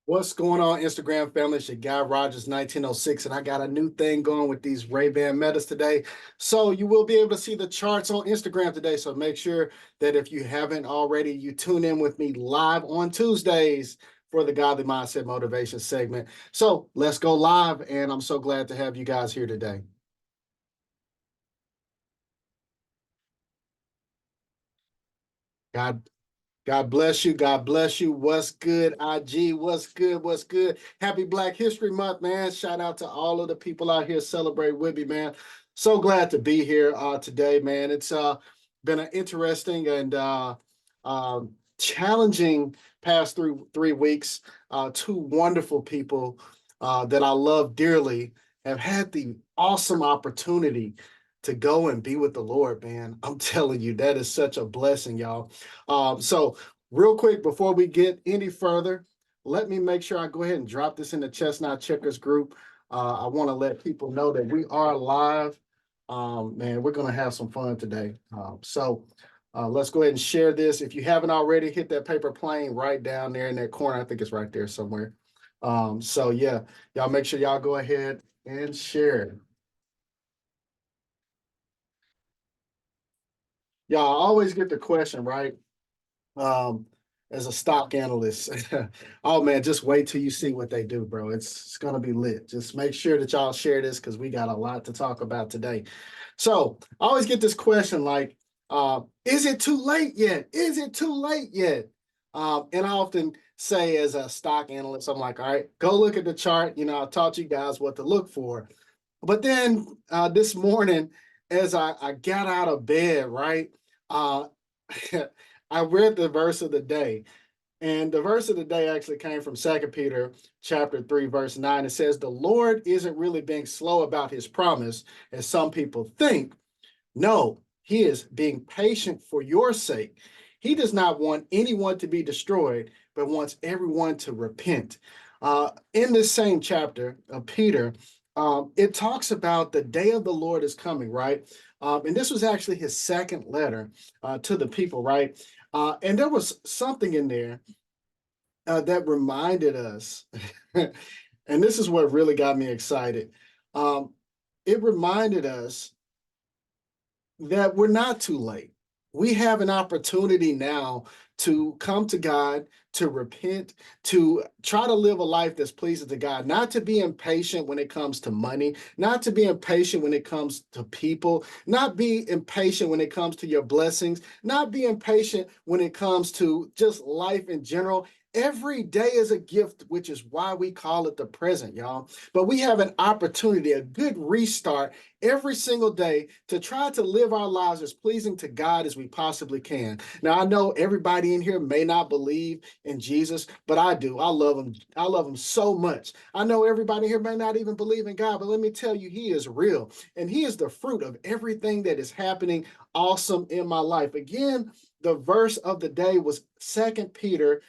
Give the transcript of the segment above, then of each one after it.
What's going on, Instagram family? It's your guy Rogers 1906, and I got a new thing going with these Ray-Ban Metas today. So you will be able to see the charts on Instagram today. So make sure that if you haven't already, you tune in with me live on Tuesdays for the Godly Mindset Motivation segment. So let's go live, and I'm so glad to have you guys here today. God God bless you. God bless you. What's good, IG? What's good? What's good? Happy Black History Month, man. Shout out to all of the people out here celebrating with me, man. So glad to be here today, man. It's been an interesting and challenging past three weeks. Two wonderful people that I love dearly have had the awesome opportunity to go and be with the Lord, man. I'm telling you, that is such a blessing, y'all. So real quick, before we get any further, let me make sure I go ahead and drop this in the Chestnut Checkers group. I want to let people know that we are live. Man, we're going to have some fun today. Let's go ahead and share this. If you haven't already, hit that paper plane right down there in that corner. I think it's right there somewhere. Yeah, y'all make sure y'all go ahead and share it. Y'all always get the question, right? um, as a stock analyst. Oh man, just wait till you see what they do, bro. It's gonna be lit. Just make sure that y'all share this because we got a lot to talk about today. So I always get this question like, is it too late yet? Is it too late yet? And I often say as a stock analyst, I'm like, all right, go look at the chart. You know, I taught you guys what to look for. But then this morning, as I got out of bed, right? Uh, I read the verse of the day, and the verse of the day actually came from 2 Peter chapter 3, verse 9. It says, the Lord isn't really being slow about his promise, as some people think. No, he is being patient for your sake. He does not want anyone to be destroyed, but wants everyone to repent. In this same chapter of Peter, it talks about the day of the Lord is coming, right? And this was actually his second letter to the people, right? And there was something in there that reminded us, and this is what really got me excited. Um, it reminded us that we're not too late. We have an opportunity now to come to God, to repent, to try to live a life that's pleasing to God, not to be impatient when it comes to money, not to be impatient when it comes to people, not be impatient when it comes to your blessings, not be impatient when it comes to just life in general. Every day is a gift, which is why we call it the present, y'all. But we have an opportunity, a good restart every single day to try to live our lives as pleasing to God as we possibly can. Now, I know everybody in here may not believe in Jesus, but I do. I love him. I love him so much. I know everybody here may not even believe in God, but let me tell you, he is real. And he is the fruit of everything that is happening awesome in my life. Again, the verse of the day was 2 Peter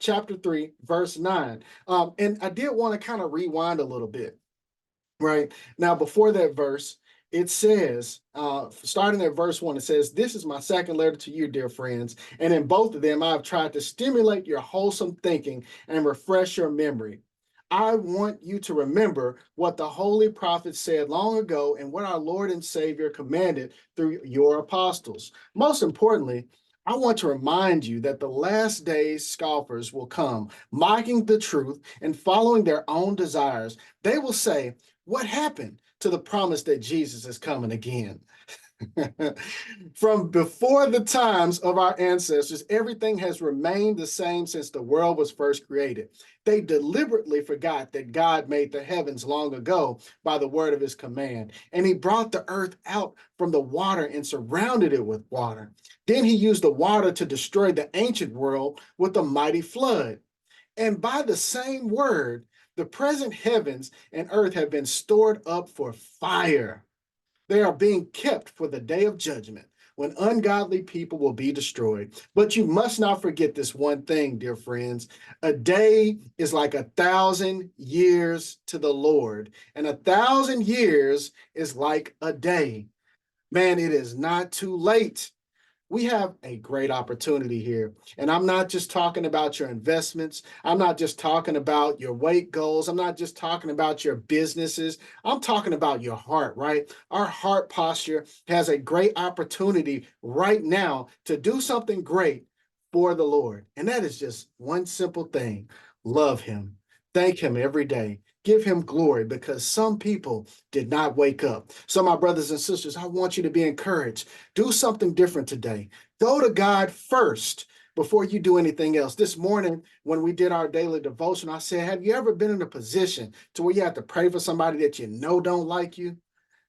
chapter 3, verse 9. And I did want to kind of rewind a little bit. Right. Now, before that verse, it says, starting at verse 1, it says, this is my second letter to you, dear friends. And in both of them, I've tried to stimulate your wholesome thinking and refresh your memory. I want you to remember what the holy prophets said long ago and what our Lord and Savior commanded through your apostles. Most importantly, I want to remind you that the last days scoffers will come, mocking the truth and following their own desires. They will say, what happened to the promise that Jesus is coming again? From before the times of our ancestors, everything has remained the same since the world was first created. They deliberately forgot that God made the heavens long ago by the word of his command, and he brought the earth out from the water and surrounded it with water. Then he used the water to destroy the ancient world with a mighty flood. And by the same word, the present heavens and earth have been stored up for fire. They are being kept for the day of judgment when ungodly people will be destroyed. But you must not forget this one thing, dear friends. A day is like 1,000 years to the Lord, and 1,000 years is like a day. Man, it is not too late. we have a great opportunity here. And I'm not just talking about your investments. I'm not just talking about your weight goals. I'm not just talking about your businesses. I'm talking about your heart, right? Our heart posture has a great opportunity right now to do something great for the Lord. And that is just one simple thing: love Him, thank Him every day. Give Him glory, because some people did not wake up. So, my brothers and sisters, I want you to be encouraged. Do something different today. Go to God first before you do anything else. This morning, when we did our daily devotion, I said, have you ever been in a position to where you have to pray for somebody that you know don't like you?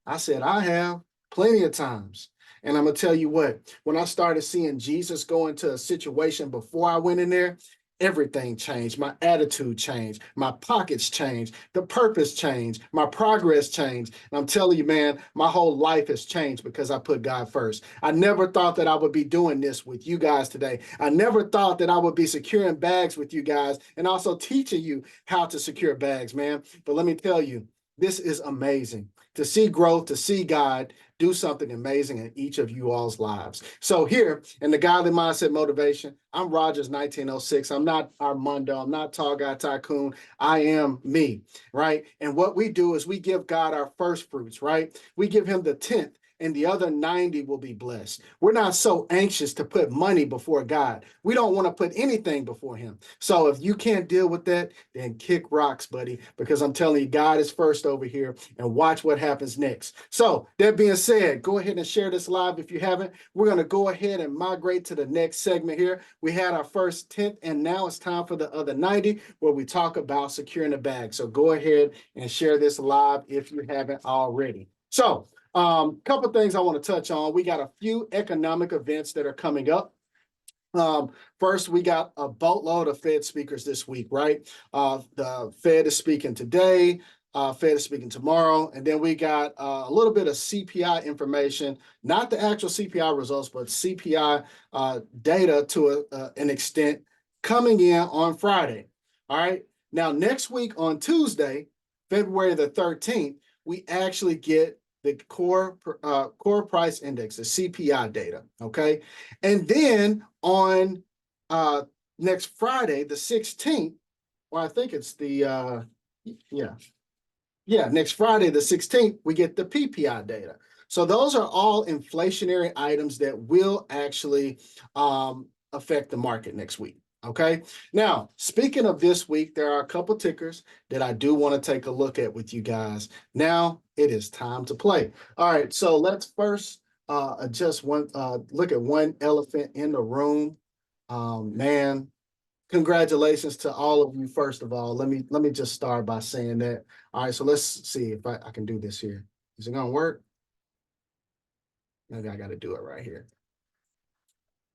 I said, I have plenty of times. And I'm going to tell you what, when I started seeing Jesus go into a situation before I went in there, everything changed. My attitude changed. My pockets changed. The purpose changed. My progress changed. And I'm telling you, man, my whole life has changed because I put God first. I never thought that I would be doing this with you guys today. I never thought that I would be securing bags with you guys and also teaching you how to secure bags, man. But let me tell you, this is amazing to see growth, to see God do something amazing in each of you all's lives. So here in the Godly Mindset Motivation, I'm Rogers 1906. I'm not Armando. I'm not Tall Guy Tycoon. I am me, right? And what we do is we give God our first fruits, right? We give Him the 10th, and the other 90 will be blessed. We're not so anxious to put money before God. We don't want to put anything before Him. So if you can't deal with that, then kick rocks, buddy, because I'm telling you, God is first over here, and watch what happens next. So that being said, go ahead and share this live if you haven't. We're going to go ahead and migrate to the next segment here. We had our first 10th, and now it's time for the other 90, where we talk about securing the bag. So go ahead and share this live if you haven't already. So couple things I want to touch on. We got a few economic events that are coming up. First, we got a boatload of Fed speakers this week, right? The Fed is speaking today. Fed is speaking tomorrow. And then we got a little bit of CPI information, not the actual CPI results, but CPI data to an extent coming in on Friday. All right. Now, next week on Tuesday, February the 13th, we actually get the core price index, the CPI data, okay? And then on next Friday, the 16th, well, I think it's the, next Friday, the 16th, we get the PPI data. So those are all inflationary items that will actually affect the market next week. Okay. Now, speaking of this week, there are a couple tickers that I do want to take a look at with you guys. Now it is time to play. All right. So let's first look at one elephant in the room. Man, congratulations to all of you. First of all, let me just start by saying that. All right. So let's see if I can do this here. Is it going to work? Maybe I got to do it right here.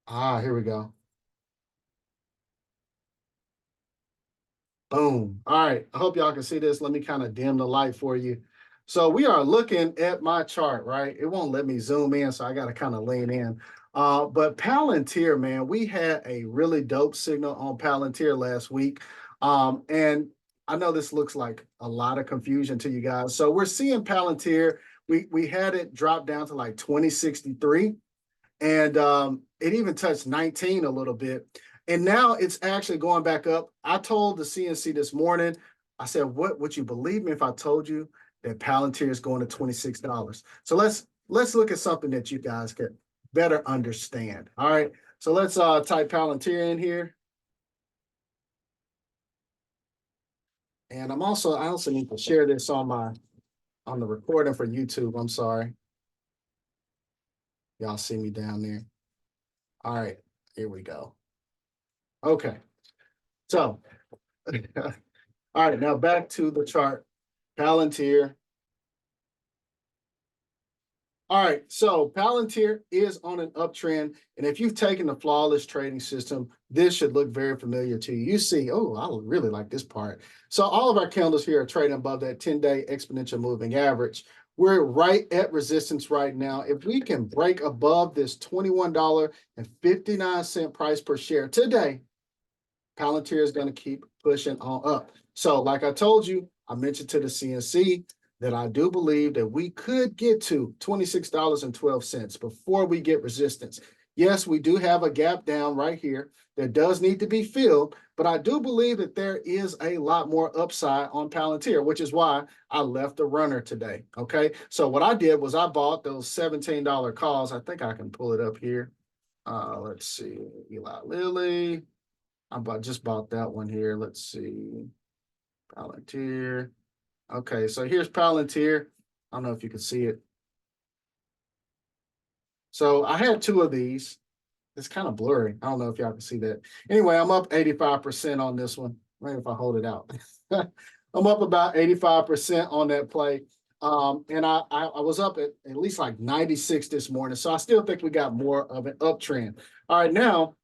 Here we go. Boom. All right. I hope y'all can see this. Let me kind of dim the light for you. So we are looking at my chart, right? It won't let me zoom in, so I got to kind of lean in. But Palantir, man, we had a really dope signal on Palantir last week. And I know this looks like a lot of confusion to you guys. So we're seeing Palantir. We had it drop down to like 2063. And it even touched 19 a little bit. And now it's actually going back up. I told the CNC this morning, I said, what would you believe me if I told you that Palantir is going to $26? So let's look at something that you guys can better understand. All right. So let's type Palantir in here. And I also need to share this on the recording for YouTube. I'm sorry. Y'all see me down there. All right, here we go. Okay, so, all right, now back to the chart, Palantir. All right, so Palantir is on an uptrend, and if you've taken the flawless trading system, this should look very familiar to you. You see, oh, I really like this part. So all of our candles here are trading above that 10-day exponential moving average. We're right at resistance right now. If we can break above this $21.59 price per share today, Palantir is going to keep pushing on up. So like I told you, I mentioned to the CNC that I do believe that we could get to $26.12 before we get resistance. Yes, we do have a gap down right here that does need to be filled, but I do believe that there is a lot more upside on Palantir, which is why I left the runner today. Okay. So what I did was I bought those $17 calls. I think I can pull it up here. Let's see. Eli Lilly. Just bought that one here. Let's see. Palantir. Okay. So here's Palantir. I don't know if you can see it. So I had two of these. It's kind of blurry. I don't know if y'all can see that. Anyway, I'm up 85% on this one. Maybe if I hold it out. I'm up about 85% on that play. And I was up at least like 96 this morning. So I still think we got more of an uptrend. All right, now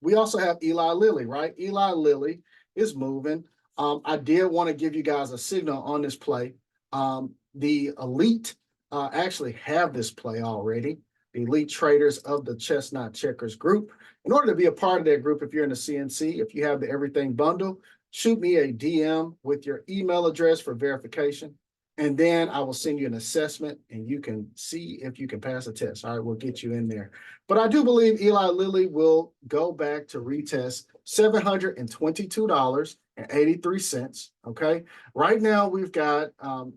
we also have Eli Lilly, right? Eli Lilly is moving. I did want to give you guys a signal on this play. The elite actually have this play already. The elite traders of the Chestnut Checkers group. In order to be a part of that group, if you're in the CNC, if you have the Everything Bundle, shoot me a DM with your email address for verification. And then I will send you an assessment and you can see if you can pass a test. All right, we'll get you in there. But I do believe Eli Lilly will go back to retest $722.83. Okay. Right now, we've got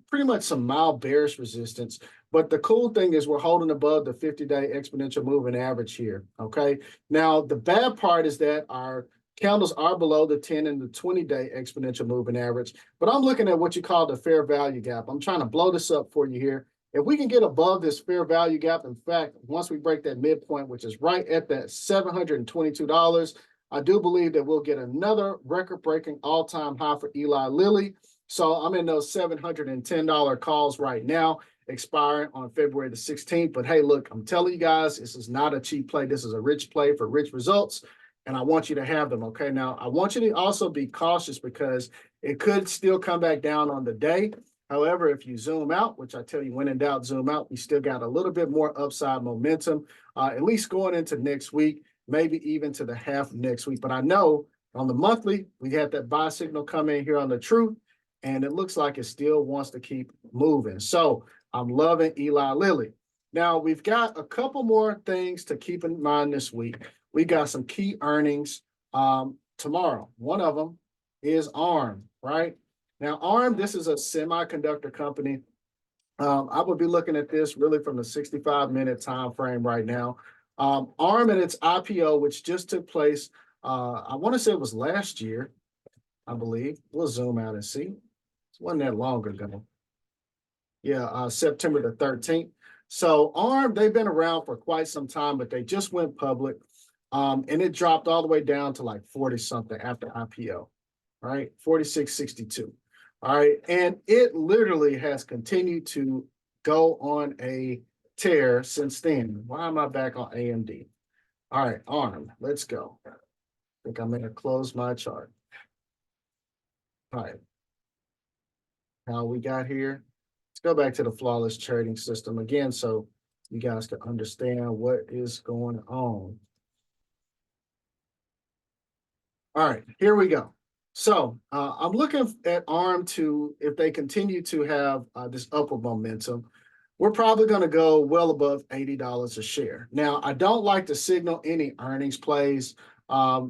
pretty much some mild bearish resistance. But the cool thing is we're holding above the 50-day exponential moving average here. Okay. Now, the bad part is that our candles are below the 10 and the 20-day exponential moving average, but I'm looking at what you call the fair value gap. I'm trying to blow this up for you here. If we can get above this fair value gap, in fact, once we break that midpoint, which is right at that $722, I do believe that we'll get another record-breaking all-time high for Eli Lilly. So I'm in those $710 calls right now, expiring on February the 16th. But hey, look, I'm telling you guys, this is not a cheap play. This is a rich play for rich results. And I want you to have them, okay? Now, I want you to also be cautious because it could still come back down on the day. However, if you zoom out, which I tell you when in doubt, zoom out, we still got a little bit more upside momentum, at least going into next week, maybe even to the half of next week. But I know on the monthly, we had that buy signal come in here on the truth, and it looks like it still wants to keep moving. So I'm loving Eli Lilly. Now, we've got a couple more things to keep in mind this week. We got some key earnings tomorrow. One of them is ARM, right? Now, ARM, this is a semiconductor company. I would be looking at this really from the 65-minute time frame right now. ARM and its IPO, which just took place, I want to say it was last year, I believe. We'll zoom out and see. It wasn't that long ago. Yeah, September the 13th. So ARM, they've been around for quite some time, but they just went public. And it dropped all the way down to like 40 something after IPO, right? 46.62. All right. And it literally has continued to go on a tear since then. Why am I back on AMD? All right, ARM, let's go. I think I'm going to close my chart. All right. Now we got here. Let's go back to the flawless trading system again so you guys can understand what is going on. All right, here we go. So I'm looking at ARM to, if they continue to have this upward momentum, we're probably going to go well above $80 a share. Now, I don't like to signal any earnings plays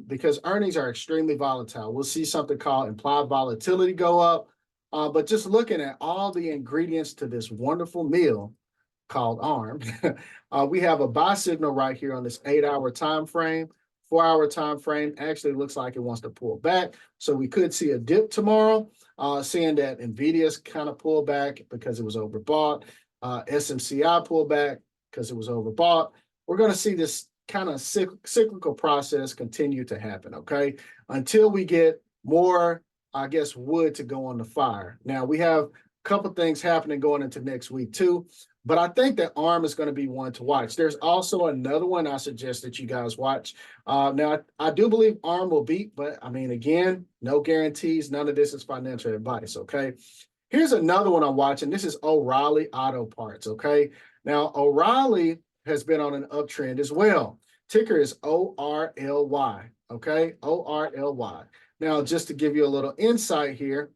because earnings are extremely volatile. We'll see something called implied volatility go up. But just looking at all the ingredients to this wonderful meal called ARM, we have a buy signal right here on this 8-hour time frame. 4-hour time frame actually looks like it wants to pull back. So we could see a dip tomorrow, seeing that NVIDIA's kind of pulled back because it was overbought. SMCI pulled back because it was overbought. We're going to see this kind of cyclical process continue to happen, okay? Until we get more, I guess, wood to go on the fire. Now, we have a couple things happening going into next week too. But I think that ARM is going to be one to watch. There's also another one I suggest that you guys watch. Now, I do believe ARM will beat, but I mean, again, no guarantees. None of this is financial advice, okay? Here's another one I'm watching. This is O'Reilly Auto Parts, okay? Now, O'Reilly has been on an uptrend as well. Ticker is ORLY, okay? ORLY. Now, just to give you a little insight here,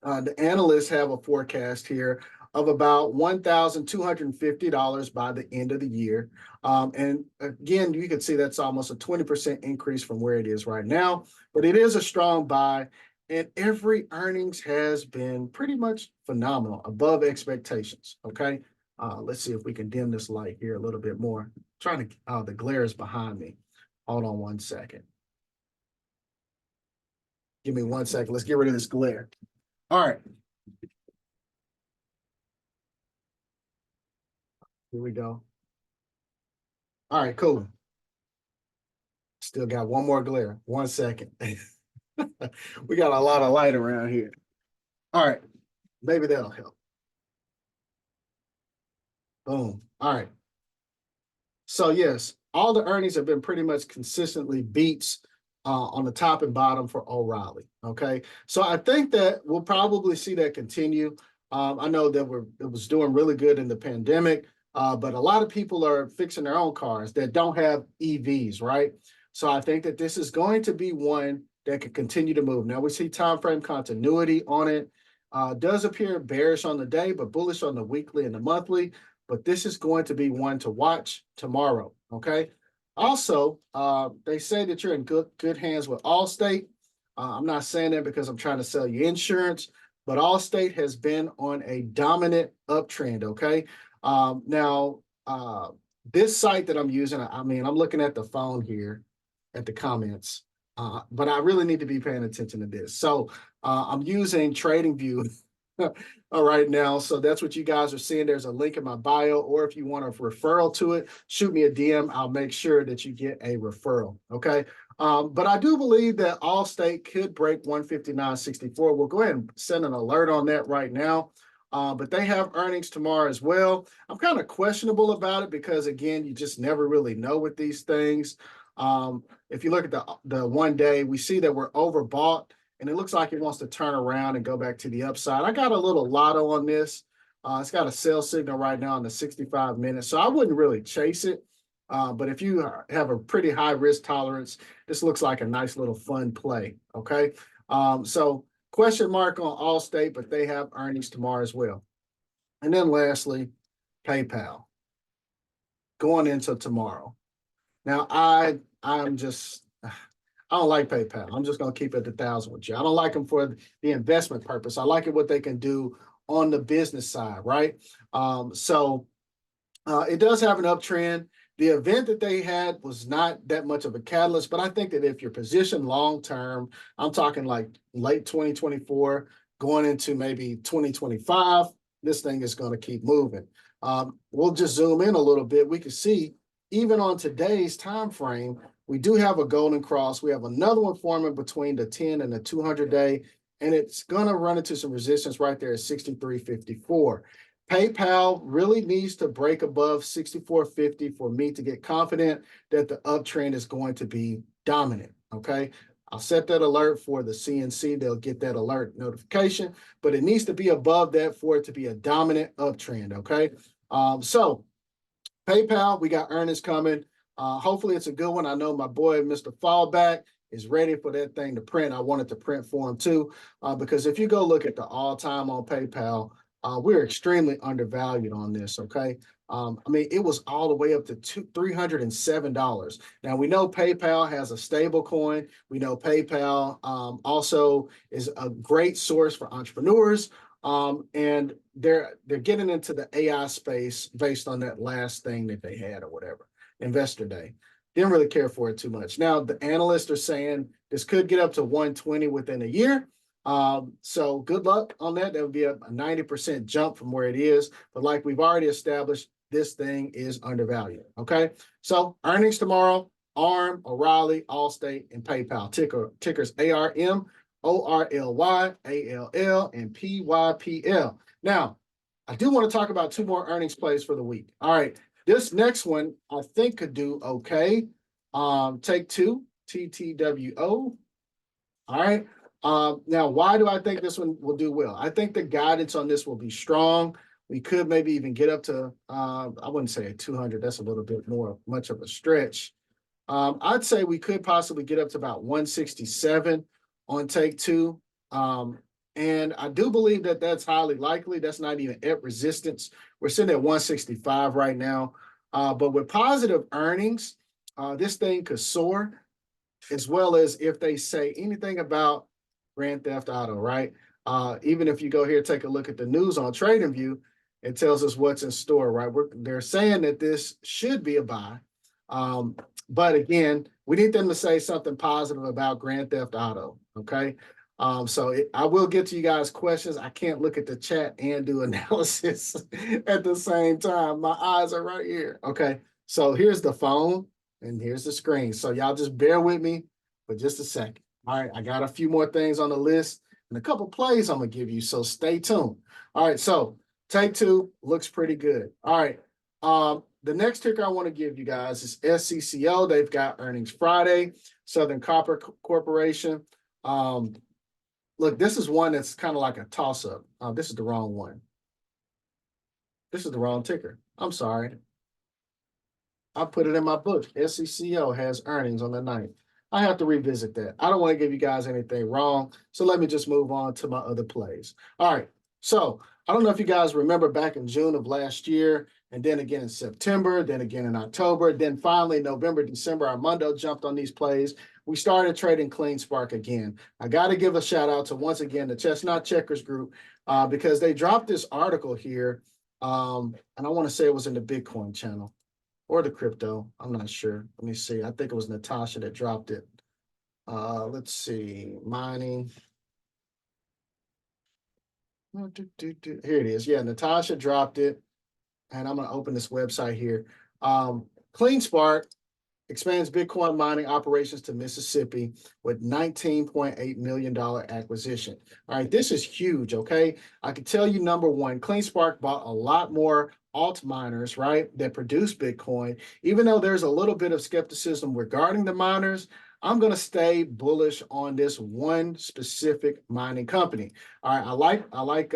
the analysts have a forecast here of about $1,250 by the end of the year. And again, you can see that's almost a 20% increase from where it is right now, but it is a strong buy. And every earnings has been pretty much phenomenal, above expectations. Okay. Let's see if we can dim this light here a little bit more. Trying to, the glare is behind me. Hold on one second. Give me 1 second. Let's get rid of this glare. All right. Here we go. All right, cool. Still got one more glare. 1 second. We got a lot of light around here. All right. Maybe that'll help. Boom. All right. So yes, all the earnings have been pretty much consistently beats on the top and bottom for O'Reilly. Okay. So I think that we'll probably see that continue. I know that it was doing really good in the pandemic, but a lot of people are fixing their own cars that don't have EVs, right? So I think that this is going to be one that could continue to move. Now we see time frame continuity on it. Does appear bearish on the day, but bullish on the weekly and the monthly. But this is going to be one to watch tomorrow. Okay. Also, they say that you're in good hands with Allstate. I'm not saying that because I'm trying to sell you insurance, but Allstate has been on a dominant uptrend. Okay. Now, this site that I'm using, I mean, I'm looking at the phone here at the comments, but I really need to be paying attention to this. So I'm using TradingView right now. So that's what you guys are seeing. There's a link in my bio, or if you want a referral to it, shoot me a DM. I'll make sure that you get a referral. Okay. But I do believe that Allstate could break 159.64. We'll go ahead and send an alert on that right now. But they have earnings tomorrow as well. I'm kind of questionable about it because, again, you just never really know with these things. If you look at the 1 day, we see that we're overbought, and it looks like it wants to turn around and go back to the upside. I got a little lotto on this. It's got a sell signal right now on the 65 minutes, so I wouldn't really chase it. But if you have a pretty high risk tolerance, this looks like a nice little fun play. Okay. So question mark on Allstate, but they have earnings tomorrow as well. And then lastly, PayPal going into tomorrow. Now I don't like PayPal. I'm just going to keep it at 1,000 with you. I don't like them for the investment purpose. I like it what they can do on the business side, right? So it does have an uptrend. The event that they had was not that much of a catalyst, but I think that if you're positioned long-term, I'm talking like late 2024, going into maybe 2025, this thing is going to keep moving. We'll just zoom in a little bit. We can see even on today's time frame, we do have a golden cross. We have another one forming between the 10 and the 200-day, and it's going to run into some resistance right there at 63.54. PayPal really needs to break above 64.50 for me to get confident that the uptrend is going to be dominant. Okay. I'll set that alert for the CNC. They'll get that alert notification, but it needs to be above that for it to be a dominant uptrend. Okay. So PayPal, we got earnings coming. Hopefully it's a good one. I know my boy, Mr. Fallback, is ready for that thing to print. I wanted to print for him too, because if you go look at the all-time on PayPal, we're extremely undervalued on this, okay? I mean, it was all the way up to $307. Now, we know PayPal has a stable coin. We know PayPal also is a great source for entrepreneurs. And they're getting into the AI space based on that last thing that they had or whatever, Investor Day. Didn't really care for it too much. Now, the analysts are saying this could get up to 120 within a year. So good luck on that. That would be a 90% jump from where it is. But like we've already established, this thing is undervalued. Okay. So earnings tomorrow, ARM, O'Reilly, Allstate, and PayPal. Tickers ARM, ORLY, ALL, and PYPL. Now, I do want to talk about two more earnings plays for the week. All right. This next one I think could do okay. Take two, TTWO. All right. Now, why do I think this one will do well? I think the guidance on this will be strong. We could maybe even get up to, I wouldn't say a 200. That's a little bit more much of a stretch. I'd say we could possibly get up to about 167 on take two. And I do believe that that's highly likely. That's not even at resistance. We're sitting at 165 right now. But with positive earnings, this thing could soar, as well as if they say anything about Grand Theft Auto, right? Even if you go here, take a look at the news on TradingView, it tells us what's in store, right? They're saying that this should be a buy. But again, we need them to say something positive about Grand Theft Auto, okay? I will get to you guys' questions. I can't look at the chat and do analysis at the same time. My eyes are right here. Okay, so here's the phone and here's the screen. So y'all just bear with me for just a second. All right, I got a few more things on the list and a couple plays I'm gonna give you, so stay tuned. All right, so take two looks pretty good. All right, the next ticker I want to give you guys is SCCO. They've got earnings Friday. Southern Copper Corporation. Look, this is one that's kind of like a toss-up. This is the wrong one. This is the wrong ticker. I'm sorry. I put it in my book. SCCO has earnings on the 9th. I have to revisit that. I don't want to give you guys anything wrong, so let me just move on to my other plays. All right, so I don't know if you guys remember back in June of last year, and then again in September, then again in October, then finally November, December, Armando jumped on these plays. We started trading CleanSpark again. I got to give a shout out to, once again, the Chestnut Checkers group, because they dropped this article here, and I want to say it was in the Bitcoin channel or the crypto. I'm not sure. Let me see. I think it was Natasha that dropped it. Let's see. Mining. Here it is. Yeah, Natasha dropped it. And I'm going to open this website here. CleanSpark expands Bitcoin mining operations to Mississippi with $19.8 million acquisition. All right, this is huge, okay? I can tell you, number one, CleanSpark bought a lot more alt miners, right, that produce Bitcoin. Even though there's a little bit of skepticism regarding the miners, I'm going to stay bullish on this one specific mining company. All right, I like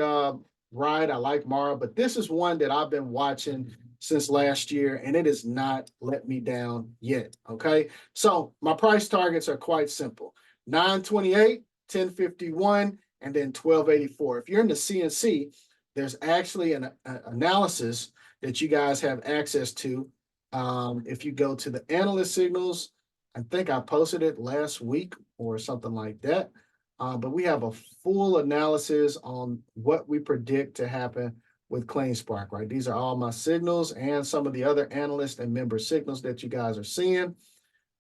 Ride, I like Mara, but this is one that I've been watching since last year, and it has not let me down yet, okay? So my price targets are quite simple. 928, 1051, and then 1284. If you're in the CNC, there's actually an analysis that you guys have access to. If you go to the analyst signals, I think I posted it last week or something like that. But we have a full analysis on what we predict to happen with CleanSpark, right? These are all my signals and some of the other analyst and member signals that you guys are seeing.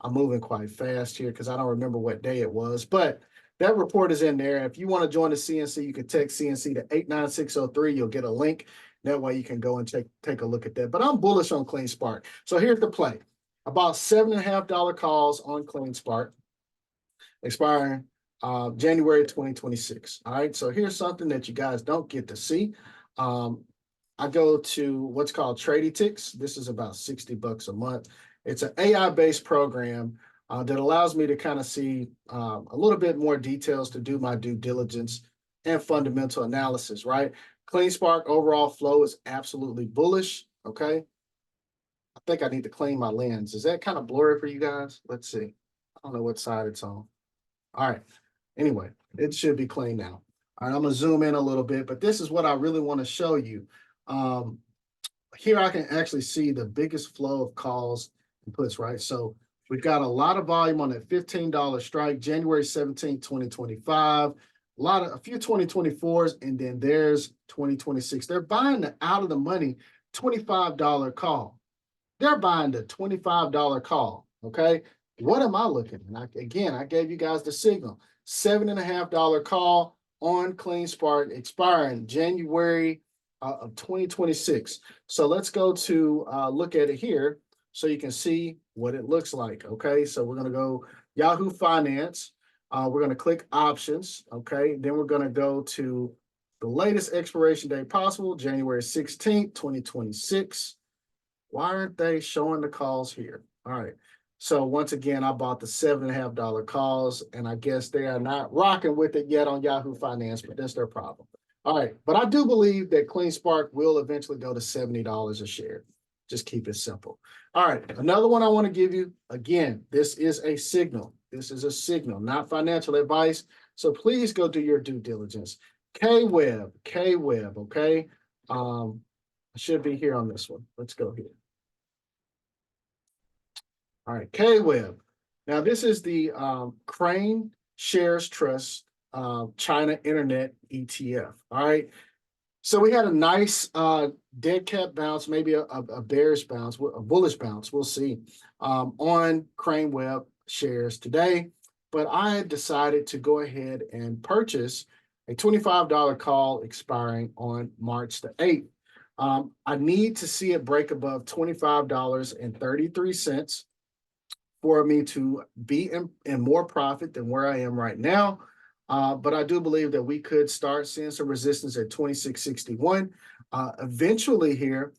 I'm moving quite fast here because I don't remember what day it was, but that report is in there. If you want to join the CNC, you can text CNC to 89603. You'll get a link. That way you can go and take a look at that. But I'm bullish on CleanSpark. So here's the play. About $7.50 calls on CleanSpark expiring January 2026. All right, so here's something that you guys don't get to see. I go to what's called TradyTix. This is about $60 a month. It's an AI-based program that allows me to kind of see a little bit more details to do my due diligence and fundamental analysis, right? CleanSpark overall flow is absolutely bullish, okay? I think I need to clean my lens. Is that kind of blurry for you guys? Let's see. I don't know what side it's on. All right. Anyway, it should be clean now. All right, I'm going to zoom in a little bit, but this is what I really want to show you. Here I can actually see the biggest flow of calls and puts, right? So we've got a lot of volume on that $15 strike, January 17, 2025. A few 2024s, and then there's 2026. They're buying the out of the money $25 call. They're buying the $25 call, okay? What am I looking at? Again, I gave you guys the signal. $7.50 call on CleanSpark expiring January of 2026. So let's go to look at it here so you can see what it looks like, okay? So we're going to go Yahoo Finance. We're going to click options, okay? Then we're going to go to the latest expiration date possible, January 16th, 2026. Why aren't they showing the calls here? All right. So once again, I bought the $7.50 calls, and I guess they are not rocking with it yet on Yahoo Finance, but that's their problem. All right. But I do believe that CleanSpark will eventually go to $70 a share. Just keep it simple. All right. Another one I want to give you, again, this is a signal. This is a signal, not financial advice. So please go do your due diligence. KWeb, okay? I should be here on this one. Let's go here. All right, KWeb. Now, this is the Crane Shares Trust China Internet ETF. All right. So we had a nice dead cat bounce, maybe a bearish bounce, a bullish bounce. We'll see on Crane Web shares today. But I decided to go ahead and purchase a $25 call expiring on March the 8th. I need to see it break above $25.33 for me to be in more profit than where I am right now. But I do believe that we could start seeing some resistance at 2661. Eventually here,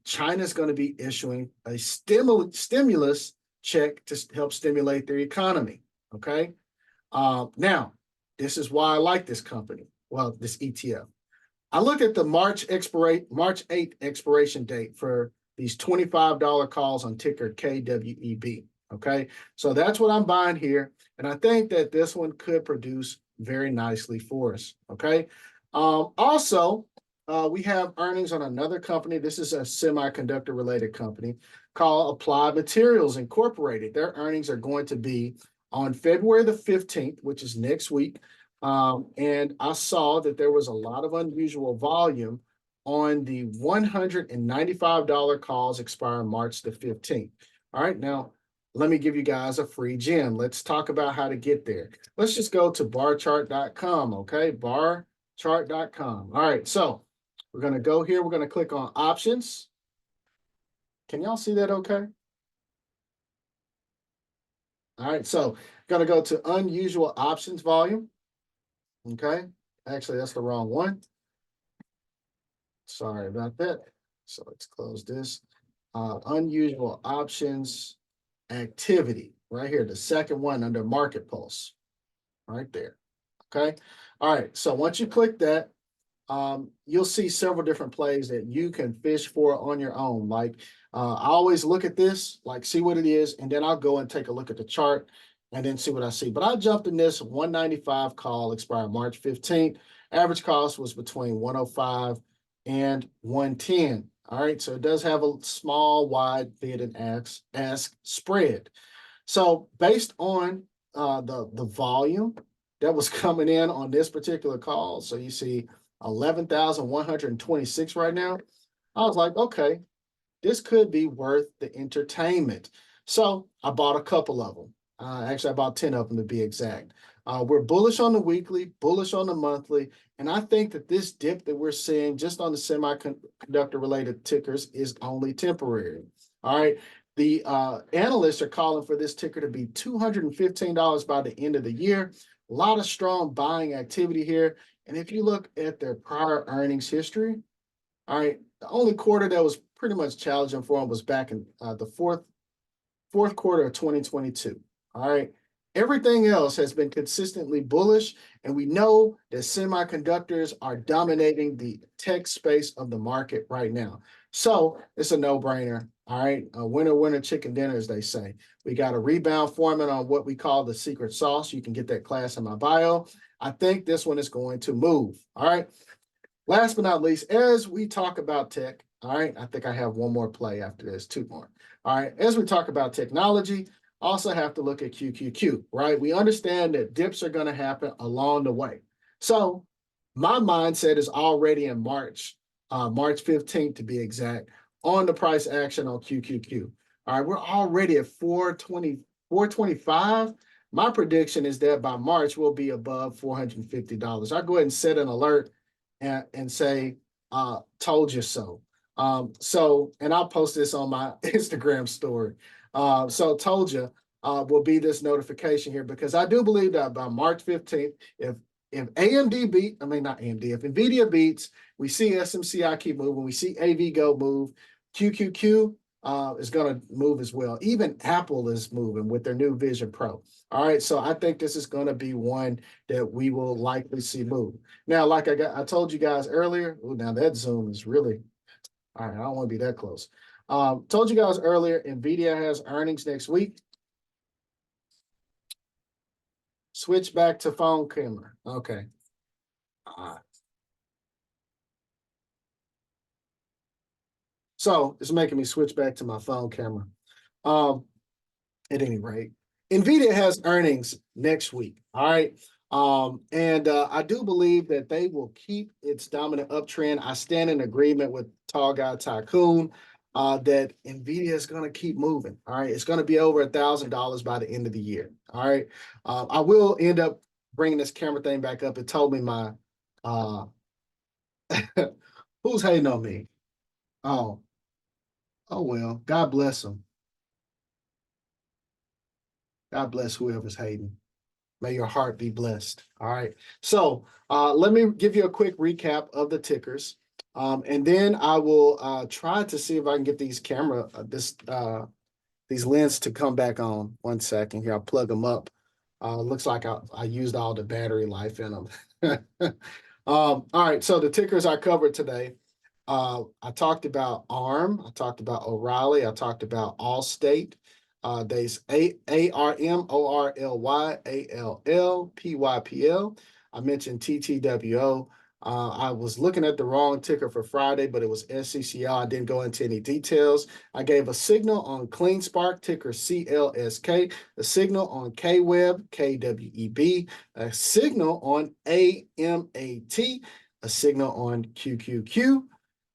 China's going to be issuing a stimulus check to help stimulate their economy, okay? Now, this is why I like this company, well, this ETF. I look at the March 8th expiration date for these $25 calls on ticker KWEB. Okay, so that's what I'm buying here. And I think that this one could produce very nicely for us. Okay, also, we have earnings on another company. This is a semiconductor related company called Applied Materials Incorporated. Their earnings are going to be on February the 15th, which is next week. And I saw that there was a lot of unusual volume on the $195 calls expiring March the 15th. All right, now let me give you guys a free gem. Let's talk about how to get there. Let's just go to barchart.com, okay? Barchart.com. All right, so we're going to go here. We're going to click on options. Can y'all see that okay? All right, so going to go to unusual options volume. Okay, actually, that's the wrong one. Sorry about that. So let's close this. Unusual options activity right here, the second one under Market Pulse, right there. Okay. All right. So once you click that, you'll see several different plays that you can fish for on your own. Like I always look at this, like see what it is, and then I'll go and take a look at the chart and then see what I see. But I jumped in this 195 call expired March 15th. Average cost was between 105 and 110. All right, so it does have a small, wide bid and ask spread. So based on the volume that was coming in on this particular call, so you see 11,126 right now, I was like, okay, this could be worth the entertainment. So I bought a couple of them. Actually, I bought 10 of them to be exact. We're bullish on the weekly, bullish on the monthly, and I think that this dip that we're seeing just on the semiconductor-related tickers is only temporary. All right. The analysts are calling for this ticker to be $215 by the end of the year. A lot of strong buying activity here. And if you look at their prior earnings history, all right, the only quarter that was pretty much challenging for them was back in the fourth quarter of 2022. All right. Everything else has been consistently bullish, and we know that semiconductors are dominating the tech space of the market right now. So it's a no-brainer. All right. Winner, winner, chicken dinner, as they say. We got a rebound forming on what we call the secret sauce. You can get that class in my bio. I think this one is going to move. All right. Last but not least, as we talk about tech, all right, I think I have one more play after this, two more. All right, as we talk about technology, also have to look at QQQ, right? We understand that dips are going to happen along the way. So my mindset is already in March 15th to be exact, on the price action on QQQ. All right, we're already at 420, 425. My prediction is that by March, we'll be above $450. I'll go ahead and set an alert and say, told you so. And I'll post this on my Instagram story. So told you will be this notification here, because I do believe that by March 15th, if AMD not AMD, if NVIDIA beats, we see SMCI keep moving, we see AVGO move, QQQ is going to move as well. Even Apple is moving with their new Vision Pro. All right, so I think this is going to be one that we will likely see move. Now, like I told you guys earlier, now that Zoom is really, all right, I don't want to be that close. Told you guys earlier, NVIDIA has earnings next week. Switch back to phone camera. Okay. All right. So it's making me switch back to my phone camera. Um, at any rate, Nvidia has earnings next week. All right. And I do believe that they will keep its dominant uptrend. I stand in agreement with Tall Guy Tycoon that Nvidia is going to keep moving. All right. It's going to be over $1,000 by the end of the year. All right. I will end up bringing this camera thing back up. It told me my uh who's hating on me? Oh, oh well. God bless them. God bless whoever's hating. May your heart be blessed. All right. So let me give you a quick recap of the tickers. And then I will try to see if I can get these these lenses to come back on. 1 second here. I'll plug them up. Looks like I used all the battery life in them. All right. So the tickers I covered today. I talked about ARM. I talked about O'Reilly. I talked about Allstate. There's ARMORLYALLPYPL. I mentioned TTWO. I was looking at the wrong ticker for Friday, but it was SCCL. I didn't go into any details. I gave a signal on CleanSpark, ticker CLSK, a signal on KWEB, KWEB, a signal on AMAT, a signal on QQQ.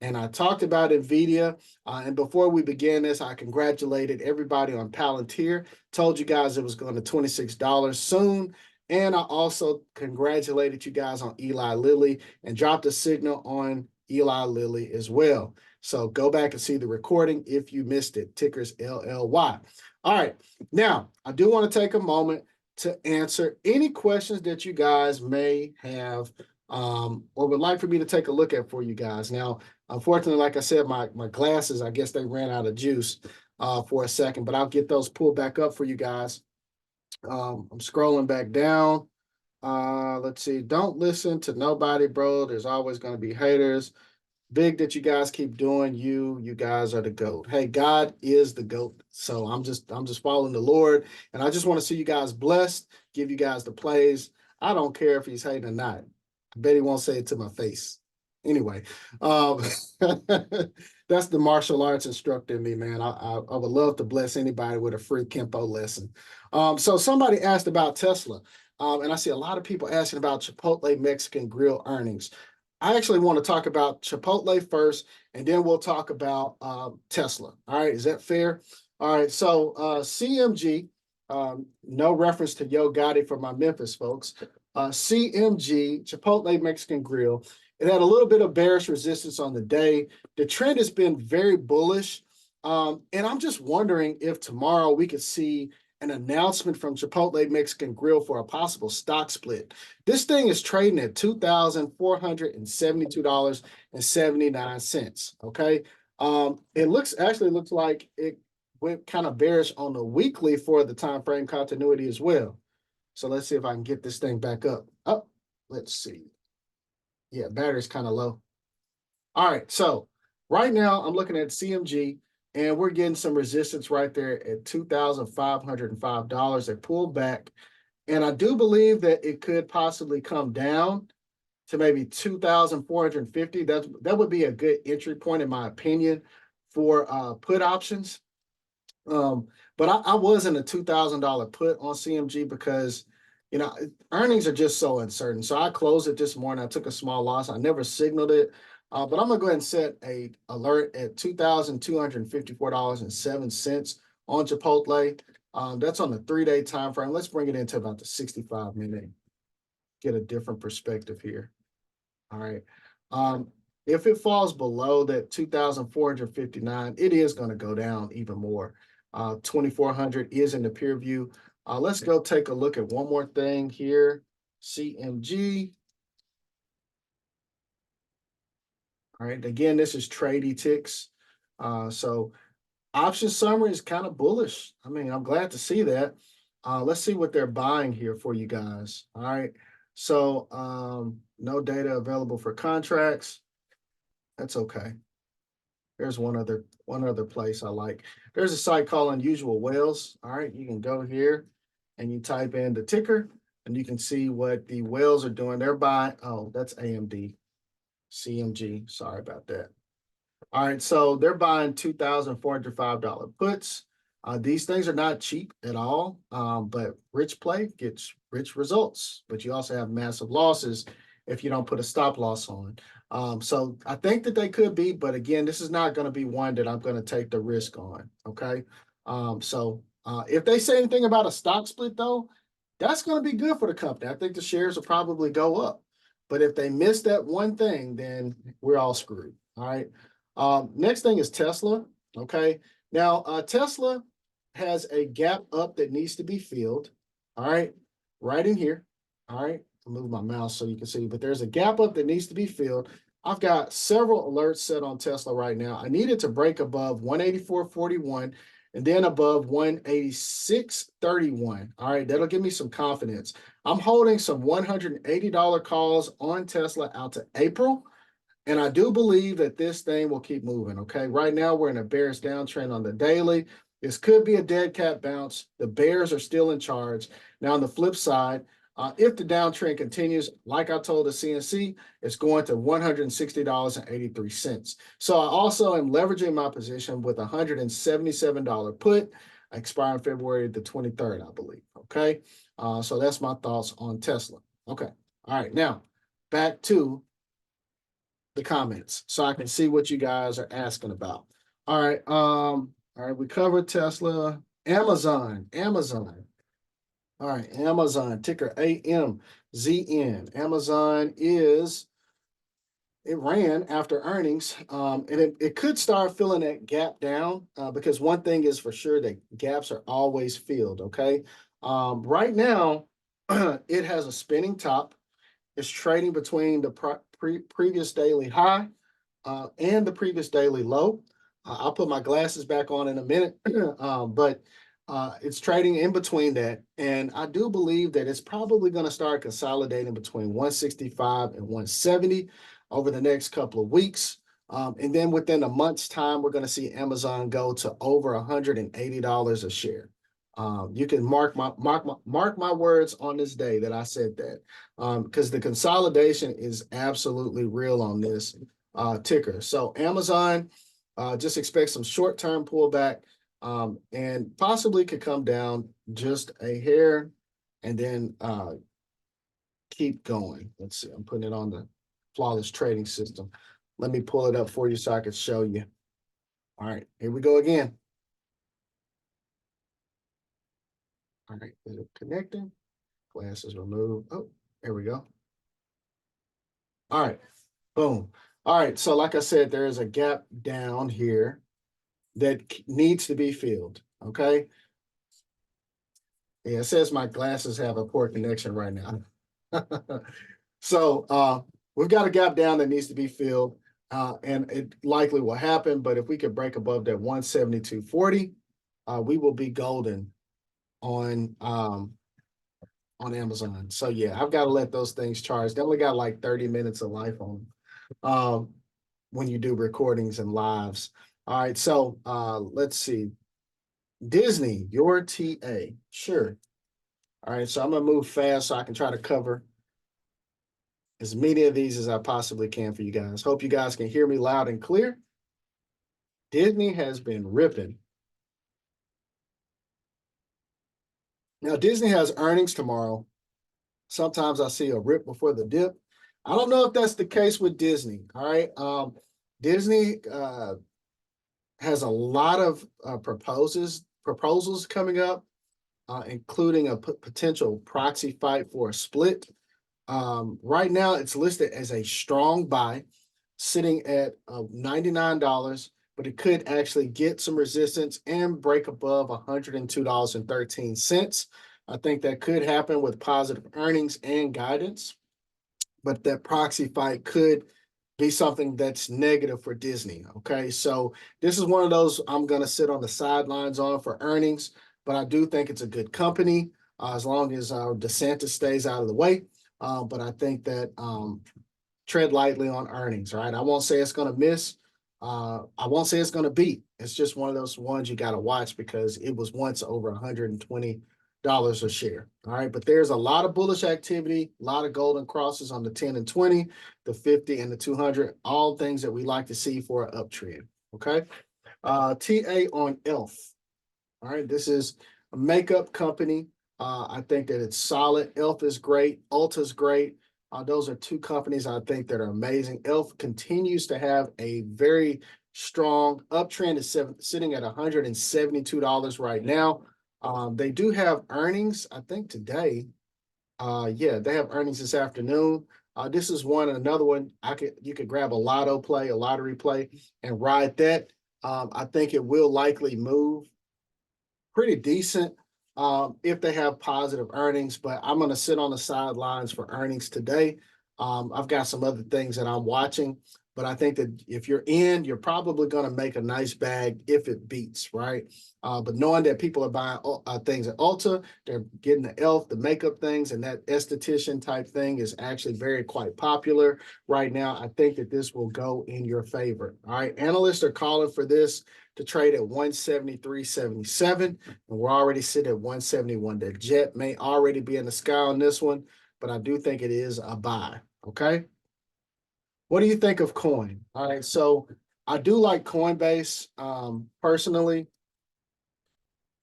And I talked about NVIDIA. And before we began this, I congratulated everybody on Palantir. Told you guys it was going to $26 soon. And I also congratulated you guys on Eli Lilly and dropped a signal on Eli Lilly as well. So go back and see the recording if you missed it. Tickers LLY. All right. Now, I do want to take a moment to answer any questions that you guys may have or would like for me to take a look at for you guys. Now, unfortunately, like I said, my glasses, I guess they ran out of juice for a second, but I'll get those pulled back up for you guys. I'm scrolling back down. Let's see. Don't listen to nobody, bro. There's always going to be haters. Big that you guys keep doing. You guys are the GOAT. Hey, God is the GOAT. So I'm just following the Lord. And I just want to see you guys blessed, give you guys the plays. I don't care if he's hating or not. I bet he won't say it to my face. Anyway, that's the martial arts instructor in me, man. I would love to bless anybody with a free Kempo lesson. So somebody asked about Tesla. And I see a lot of people asking about Chipotle Mexican Grill earnings. I actually want to talk about Chipotle first, and then we'll talk about Tesla. All right, is that fair? All right, so CMG, no reference to Yo Gotti for my Memphis folks. CMG, Chipotle Mexican Grill, it had a little bit of bearish resistance on the day. The trend has been very bullish. And I'm just wondering if tomorrow we could see an announcement from Chipotle Mexican Grill for a possible stock split. This thing is trading at $2,472.79. Okay. It actually looks like it went kind of bearish on the weekly for the time frame continuity as well. So let's see if I can get this thing back up. Oh, let's see. Yeah, battery's kind of low. All right, so right now I'm looking at CMG, and we're getting some resistance right there at $2,505. It pulled back, and I do believe that it could possibly come down to maybe 2,450. That would be a good entry point, in my opinion, for put options. But I was in a $2,000 put on CMG because earnings are just so uncertain. So I closed it this morning. I took a small loss. I never signaled it. But I'm gonna go ahead and set a alert at $2,254.07 on Chipotle. That's on the 3-day time frame. Let's bring it into about the 65-minute. Get a different perspective here. All right. If it falls below that 2,459, it is going to go down even more. 2,400 is in the peer view. Let's go take a look at one more thing here. CMG. All right. Again, this is Trady Ticks. So option summary is kind of bullish. I mean, I'm glad to see that. Let's see what they're buying here for you guys. All right. So no data available for contracts. That's okay. There's one other place I like. There's a site called Unusual Whales. All right, you can go here and you type in the ticker. and you can see what the whales are doing. They're buying, oh, that's AMD, CMG. Sorry about that. All right, so they're buying $2,405 puts. These things are not cheap at all, but rich play gets rich results, but you also have massive losses if you don't put a stop loss on. So I think that they could be, but again, this is not going to be one that I'm going to take the risk on. Okay. If they say anything about a stock split, though, that's going to be good for the company. I think the shares will probably go up. But if they miss that one thing, then we're all screwed. All right. Next thing is Tesla. Okay. Now, Tesla has a gap up that needs to be filled. All right. Right in here. All right. I'll move my mouse so you can see, but there's a gap up that needs to be filled. I've got several alerts set on Tesla right now. I need it to break above 184.41 and then above 186.31. All right. That'll give me some confidence. I'm holding some $180 calls on Tesla out to April. And I do believe that this thing will keep moving. Okay. Right now, we're in a bearish downtrend on the daily. This could be a dead cat bounce. The bears are still in charge. Now, on the flip side, if the downtrend continues, like I told the CNC, it's going to $160.83. So I also am leveraging my position with a $177 put expiring February the 23rd, I believe. Okay. So that's my thoughts on Tesla. Okay. All right. Now, back to the comments so I can see what you guys are asking about. All right. All right. We covered Tesla, Amazon. All right. Amazon, ticker AMZN. Amazon it ran after earnings, and it could start filling that gap down because one thing is for sure that gaps are always filled. Okay. Right now, it has a spinning top. It's trading between the previous daily high and the previous daily low. I'll put my glasses back on in a minute, but it's trading in between that. And I do believe that it's probably going to start consolidating between 165 and 170 over the next couple of weeks. And then within a month's time, we're going to see Amazon go to over $180 a share. You can mark my words on this day that I said that, because the consolidation is absolutely real on this ticker. So Amazon, just expect some short-term pullback, and possibly could come down just a hair and then keep going. Let's see, I'm putting it on the flawless trading system. Let me pull it up for you so I can show you. All right, here we go again. All right, is it connecting? Glasses removed. Oh, there we go. All right, boom. All right, so like I said, there is a gap down here that needs to be filled, okay? Yeah, it says my glasses have a poor connection right now. So we've got a gap down that needs to be filled, and it likely will happen, but if we could break above that 172.40, we will be golden on Amazon. So yeah, I've got to let those things charge. They only got like 30 minutes of life on when you do recordings and lives. All right, so let's see. Disney, your TA. Sure. All right, so I'm gonna move fast so I can try to cover as many of these as I possibly can for you guys. Hope you guys can hear me loud and clear. Disney has been ripping. Now, Disney has earnings tomorrow. Sometimes I see a rip before the dip. I don't know if that's the case with Disney. All right. Disney has a lot of proposals coming up, including a potential proxy fight for a split. Right now, it's listed as a strong buy, sitting at $99, but it could actually get some resistance and break above $102.13. I think that could happen with positive earnings and guidance, but that proxy fight could be something that's negative for Disney. Okay, so this is one of those I'm going to sit on the sidelines on for earnings, but I do think it's a good company as long as DeSantis stays out of the way. But I think that tread lightly on earnings, right? I won't say it's going to miss. I won't say it's going to beat. It's just one of those ones you got to watch because it was once over 120 a share. All right, but there's a lot of bullish activity, a lot of golden crosses on the 10 and 20, the 50 and the 200, all things that we like to see for an uptrend. Okay. TA on ELF. All right, this is a makeup company. I think that it's solid. ELF is great. Ulta's great. Those are two companies I think that are amazing. ELF continues to have a very strong uptrend. It's sitting at $172 right now. They do have earnings, I think today. Yeah, they have earnings this afternoon. This is another one. You could grab a lotto play, a lottery play, and ride that. I think it will likely move pretty decent if they have positive earnings, but I'm going to sit on the sidelines for earnings today. I've got some other things that I'm watching, but I think that if you're in, you're probably going to make a nice bag if it beats, right? But knowing that people are buying things at Ulta, they're getting the ELF, the makeup things, and that esthetician type thing is actually quite popular right now. I think that this will go in your favor. All right, analysts are calling for this to trade at 173.77, and we're already sitting at 171. The jet may already be in the sky on this one, but I do think it is a buy. Okay. What do you think of coin? All right, so I do like Coinbase personally,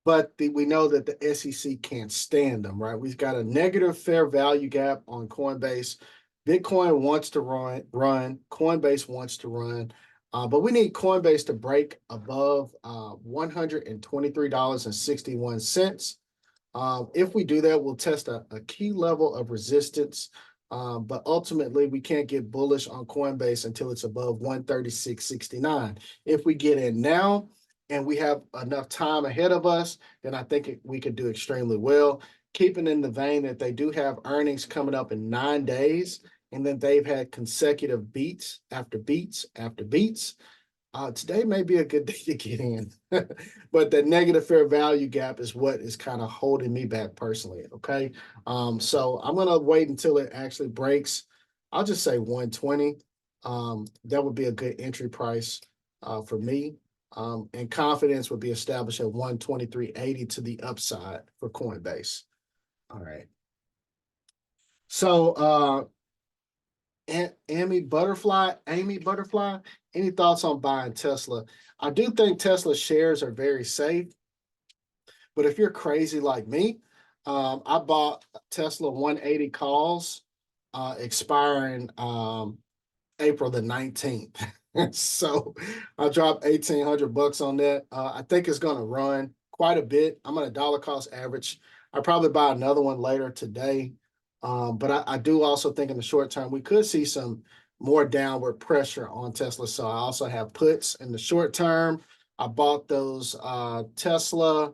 but we know that the SEC can't stand them, right? We've got a negative fair value gap on Coinbase. Bitcoin wants to run, Coinbase wants to run, but we need Coinbase to break above $123.61. If we do that, we'll test a key level of resistance, but ultimately we can't get bullish on Coinbase until it's above 136.69. If we get in now and we have enough time ahead of us, then I think we could do extremely well. Keeping in the vein that they do have earnings coming up in 9 days, and then they've had consecutive beats after beats after beats. Today may be a good day to get in, but the negative fair value gap is what is kind of holding me back personally. Okay. So I'm going to wait until it actually breaks. I'll just say 120. That would be a good entry price for me. And confidence would be established at 123.80 to the upside for Coinbase. All right. So, Amy Butterfly, any thoughts on buying Tesla? I do think Tesla shares are very safe, but if you're crazy like me, I bought Tesla 180 calls expiring April the 19th. So I dropped $1,800 on that. I think it's going to run quite a bit. I'm at a dollar cost average. I'll probably buy another one later today. But I do also think in the short term, we could see some more downward pressure on Tesla. So I also have puts in the short term. I bought those Tesla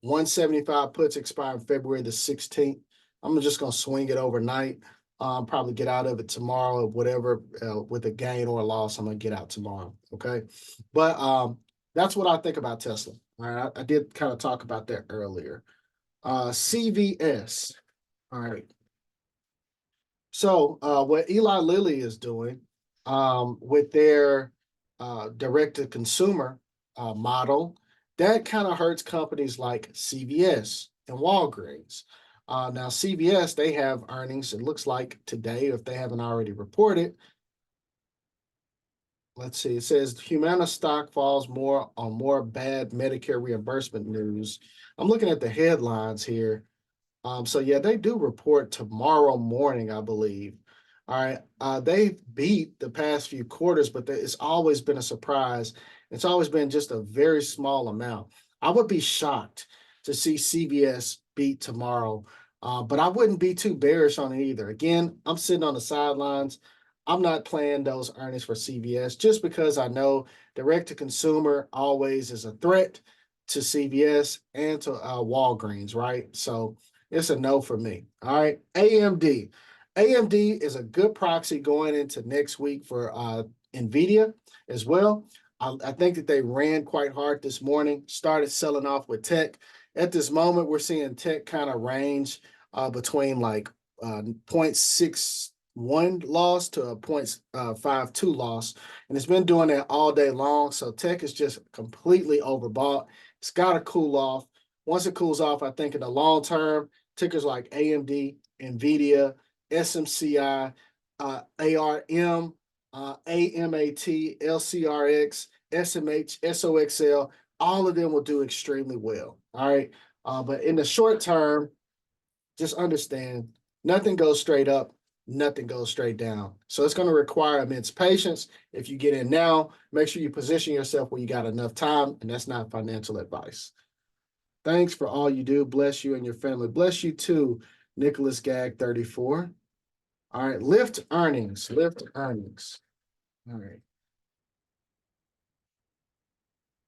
175 puts expiring February the 16th. I'm just going to swing it overnight. Probably get out of it tomorrow, whatever, with a gain or a loss, I'm going to get out tomorrow. Okay. But that's what I think about Tesla. All right. I did kind of talk about that earlier. CVS. All right. So what Eli Lilly is doing with their direct-to-consumer model, that kind of hurts companies like CVS and Walgreens. Now, CVS, they have earnings, it looks like today, if they haven't already reported. Let's see, it says Humana stock falls more on more bad Medicare reimbursement news. I'm looking at the headlines here. So yeah, they do report tomorrow morning, I believe. All right. They've beat the past few quarters, but it's always been a surprise. It's always been just a very small amount. I would be shocked to see CVS beat tomorrow, but I wouldn't be too bearish on it either. Again, I'm sitting on the sidelines. I'm not playing those earnings for CVS just because I know direct to consumer always is a threat to CVS and to Walgreens, right? So it's a no for me. All right. AMD. AMD is a good proxy going into next week for NVIDIA as well. I think that they ran quite hard this morning, started selling off with tech. At this moment, we're seeing tech kind of range between like 0.61 loss to a 0.52 loss. And it's been doing that all day long. So tech is just completely overbought. It's got to cool off. Once it cools off, I think in the long term, tickers like AMD, NVIDIA, SMCI, ARM, AMAT, LCRX, SMH, SOXL, all of them will do extremely well. All right. But in the short term, just understand nothing goes straight up, nothing goes straight down. So it's going to require immense patience. If you get in now, make sure you position yourself where you got enough time, and that's not financial advice. Thanks for all you do. Bless you and your family. Bless you too, Nicholas Gag 34. All right, Lyft earnings. Lyft earnings. All right.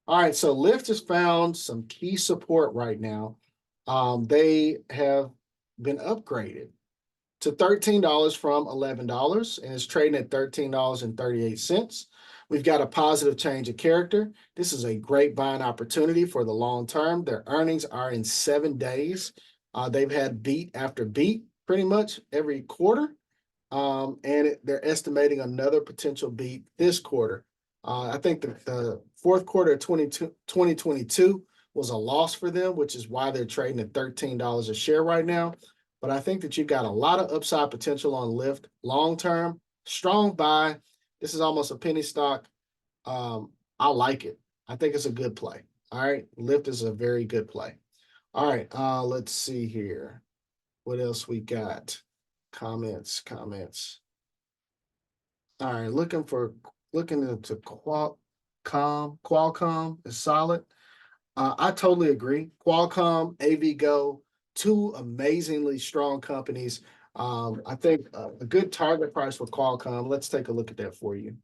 All right, so Lyft has found some key support right now. They have been upgraded to $13 from $11, and it's trading at $13.38. We've got a positive change of character. This is a great buying opportunity for the long term. Their earnings are in 7 days. They've had beat after beat pretty much every quarter, and they're estimating another potential beat this quarter. I think the fourth quarter of 2022 was a loss for them, which is why they're trading at $13 a share right now. But I think that you've got a lot of upside potential on Lyft long term. Strong buy. This is almost a penny stock. I like it. I think it's a good play. All right. Lyft is a very good play. All right. Let's see here. What else we got? Comments. All right. Looking into Qualcomm is solid. I totally agree. Qualcomm, AVGo, two amazingly strong companies. I think a good target price for Qualcomm. Let's take a look at that for you.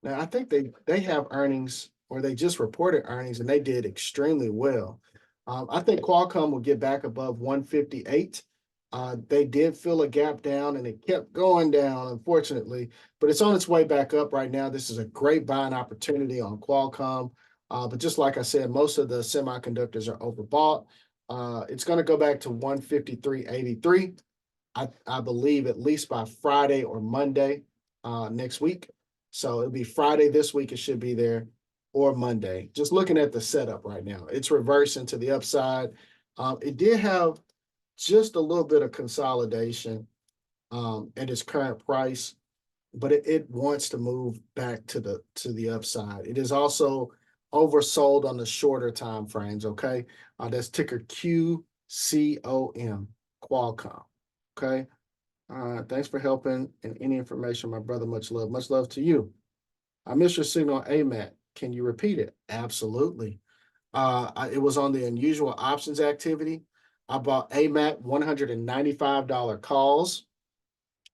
Now, I think they have earnings, or they just reported earnings, and they did extremely well. I think Qualcomm will get back above 158. They did fill a gap down, and it kept going down, unfortunately, but it's on its way back up right now. This is a great buying opportunity on Qualcomm. But just like I said, most of the semiconductors are overbought. It's going to go back to 153.83. I believe at least by Friday or Monday next week. So it'll be Friday this week. It should be there, or Monday. Just looking at the setup right now, it's reversing to the upside. It did have just a little bit of consolidation at its current price, but it wants to move back to the upside. It is also oversold on the shorter time frames. Okay, that's ticker QCOM, Qualcomm. Okay. Thanks for helping and any information, my brother. Much love. Much love to you. I missed your signal on AMAT. Can you repeat it? Absolutely. It was on the unusual options activity. I bought AMAT $195 calls,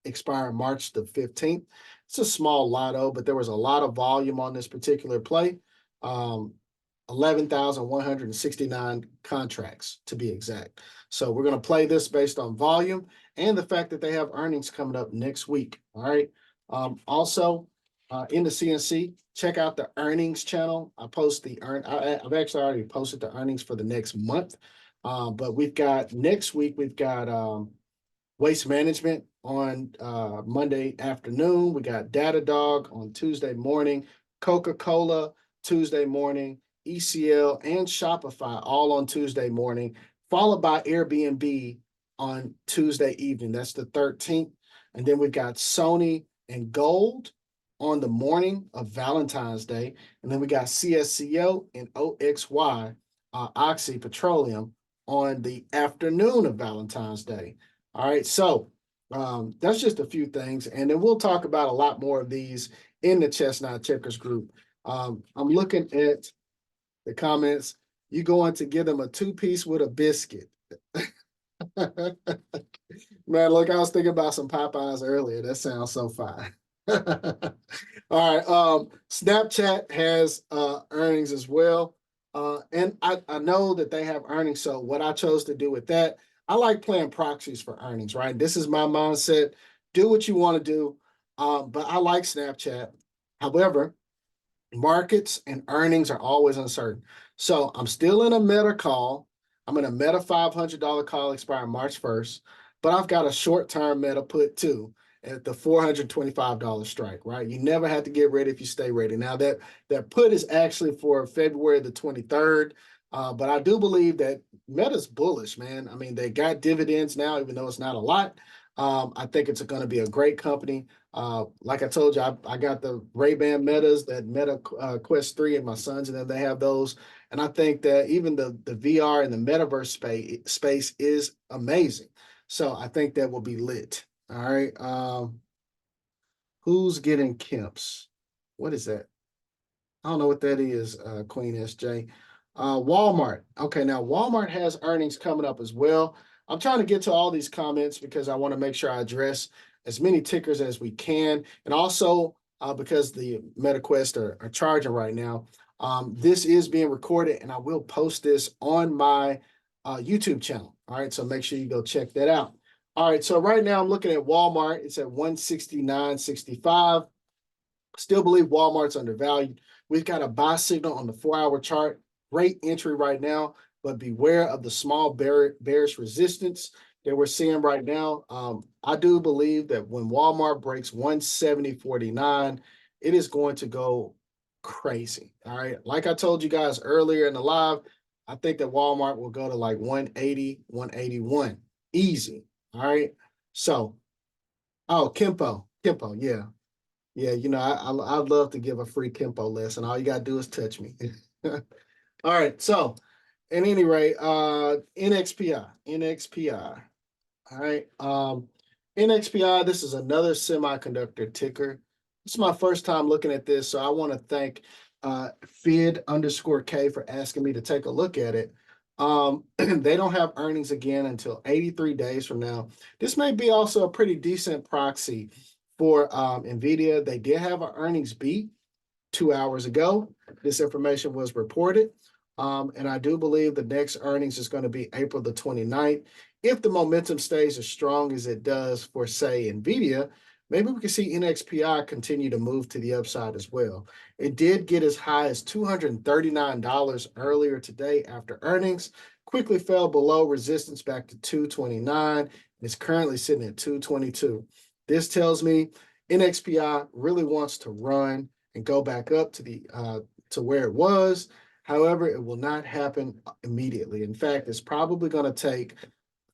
expiring March the 15th. It's a small lotto, but there was a lot of volume on this particular play. 11,169 contracts to be exact. So we're going to play this based on volume and the fact that they have earnings coming up next week. All right. Also, in the CNC, check out the earnings channel. I've actually already posted the earnings for the next month. But next week, we've got Waste Management on Monday afternoon. We got Datadog on Tuesday morning, Coca-Cola Tuesday morning, ECL and Shopify all on Tuesday morning, followed by Airbnb on Tuesday evening. That's the 13th. And then we've got Sony and Gold on the morning of Valentine's Day. And then we got CSCO and OXY, Oxy Petroleum, on the afternoon of Valentine's Day. All right, so that's just a few things. And then we'll talk about a lot more of these in the Chestnut Checkers group. I'm looking at the comments. You going to give them a 2-piece with a biscuit. Man, look, I was thinking about some Popeyes earlier. That sounds so fine. All right. Snapchat has earnings as well. And I know that they have earnings. So what I chose to do with that, I like playing proxies for earnings, right? This is my mindset. Do what you want to do. But I like Snapchat. However, markets and earnings are always uncertain. So I'm still in a Meta call. I'm in a Meta $500 call expiring March 1st, but I've got a short-term Meta put too. at the $425 strike, right? You never have to get ready if you stay ready. Now that put is actually for February the 23rd. But I do believe that Meta's bullish, man. I mean, they got dividends now, even though it's not a lot. I think it's going to be a great company. Like I told you, I got the Ray-Ban Metas, that Meta Quest 3, and my sons, and then they have those. And I think that even the VR and the metaverse space is amazing. So I think that will be lit. All right. Who's getting Kemps? What is that? I don't know what that is, Queen SJ. Walmart. Okay, now Walmart has earnings coming up as well. I'm trying to get to all these comments because I want to make sure I address as many tickers as we can. And also, because the MetaQuest are charging right now, this is being recorded and I will post this on my YouTube channel. All right, so make sure you go check that out. All right, so right now I'm looking at Walmart. It's at 169.65. Still believe Walmart's undervalued. We've got a buy signal on the 4-hour chart. Great entry right now, but beware of the small bearish resistance that we're seeing right now. I do believe that when Walmart breaks 170.49, it is going to go crazy. All right. Like I told you guys earlier in the live, I think that Walmart will go to like 180, 181. Easy. All right. So, oh, Kimpo, yeah. Yeah, you know, I'd love to give a free Kimpo lesson. All you gotta do is touch me. All right, so at any rate, NXPI. All right. NXPI, this is another semiconductor ticker. This is my first time looking at this, so I want to thank Fid_K for asking me to take a look at it. They don't have earnings again until 83 days from now. This may be also a pretty decent proxy for NVIDIA. They did have an earnings beat 2 hours ago. This information was reported. And I do believe the next earnings is going to be April the 29th. If the momentum stays as strong as it does for, say, NVIDIA, maybe we can see NXPI continue to move to the upside as well. It did get as high as $239 earlier today after earnings, quickly fell below resistance back to 229, and is currently sitting at 222. This tells me NXPI really wants to run and go back up to the to where it was. However, it will not happen immediately. In fact, it's probably going to take a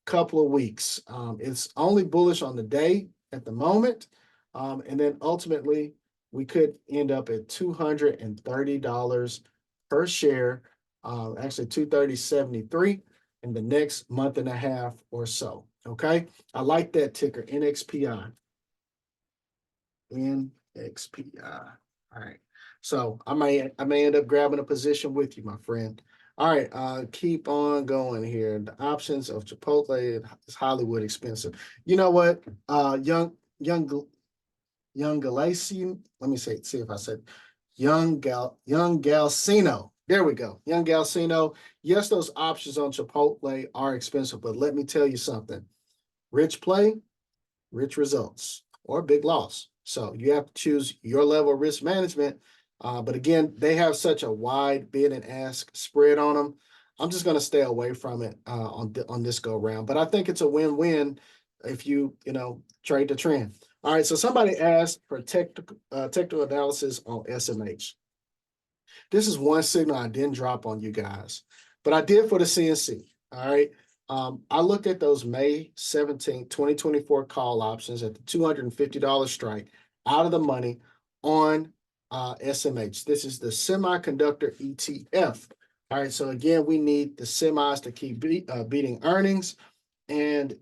couple of weeks. It's only bullish on the day at the moment. And then ultimately, we could end up at $230 per share, actually $230.73 in the next month and a half or so. Okay, I like that ticker, NXPI. NXPI. All right. So I may end up grabbing a position with you, my friend. All right, keep on going here. The options of Chipotle is Hollywood expensive. You know what? Young Galasian. Let me see if I said Young Galcino. There we go. Young Galcino. Yes, those options on Chipotle are expensive, but let me tell you something. Rich play, rich results, or big loss. So you have to choose your level of risk management. But again, they have such a wide bid and ask spread on them. I'm just going to stay away from it on this go round. But I think it's a win-win if you trade the trend. All right. So somebody asked for technical analysis on SMH. This is one signal I didn't drop on you guys, but I did for the CNC. All right. I looked at those May 17, 2024 call options at the $250 strike out of the money on SMH. This is the semiconductor ETF. All right, so again, we need the semis to keep beating earnings, and